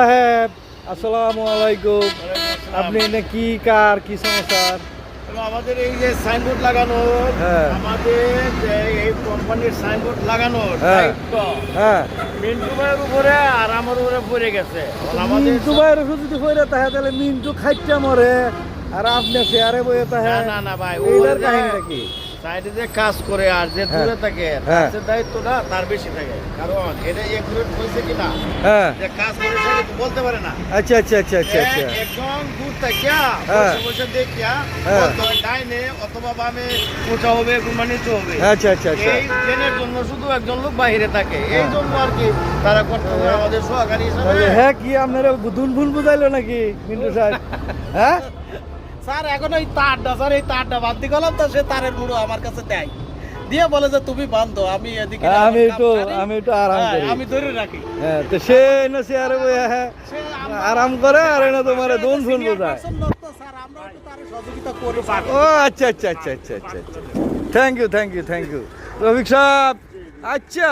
সাহেব আসসালামু আলাইকুম। আপনি এটা কি কার কি সমস্যার? আমাদের এই যে সাইনবোর্ড লাগানো, হ্যাঁ। আমাদের যে এই কোম্পানির সাইনবোর্ড লাগানোর হ্যাঁ। দায়িত্ব হ্যাঁ, মিন্টু ভাইয়ের উপরে আর আমার উপরে পড়ে গেছে। এখন আমাদের মিন্টু ভাইয়ের ওষুধ যদি হয়ে তাহে তাহলে মিন্টু খাইটা মরে আর আপনি চেয়ারে বয়ে তাহে না না ভাই, এইটার কাহিনীটা কি? সাইডে যে কাজ করে আর যে হ্যাঁ। দূরে থাকে হ্যাঁ। তার দায়িত্বটা তার বেশি থাকে, কারণ এটা একুরেট হয়েছে কিনা হ্যাঁ, যে কাজ করে সে কিন্তু বলতে পারে না। আচ্ছা আচ্ছা আচ্ছা আচ্ছা আচ্ছা। একজন দূর থাকিয়া হ্যাঁ। বসে বসে দেখিয়া হ্যাঁ। বলতে হয় ডাইনে অথবা বামে উঁচা হবে কিংবা নিচু হবে। আচ্ছা আচ্ছা আচ্ছা। এই ট্রেনের জন্য শুধু একজন লোক বাইরে থাকে, এই জন্য আর কি তারা করতে হবে আমাদের সহকারী হিসাবে। তাহলে হ্যাঁ কি আপনারা দুন ফুন বুঝাইলো নাকি মিন্টু সাহেব? হ্যাঁ, স্যার এখন ওই তারটা স্যার এই তারটা বান্ধি গেলাম তো সে তারের মুড়ো আমার কাছে দেয়, দিয়ে বলে যে তুমি বান্ধো, আমি এদিকে আমার আমি কাম একটু সারি। আমি একটু আরাম হ্যাঁ, করি। আমি ধরে রাখি। হ্যাঁ, তো সে না চেয়ারে বয়ে হ্যাঁ সে আমরা- আরাম করে আর এনে তোমার সে দুন ফুন senior বোঝায়। person লোক তো স্যার, আমরা একটু তারে সহযোগিতা করি। ও আচ্ছা আচ্ছা আচ্ছা আচ্ছা আচ্ছা আচ্ছা। Thank you thank you thank you Rafiq Saheb. আচ্ছা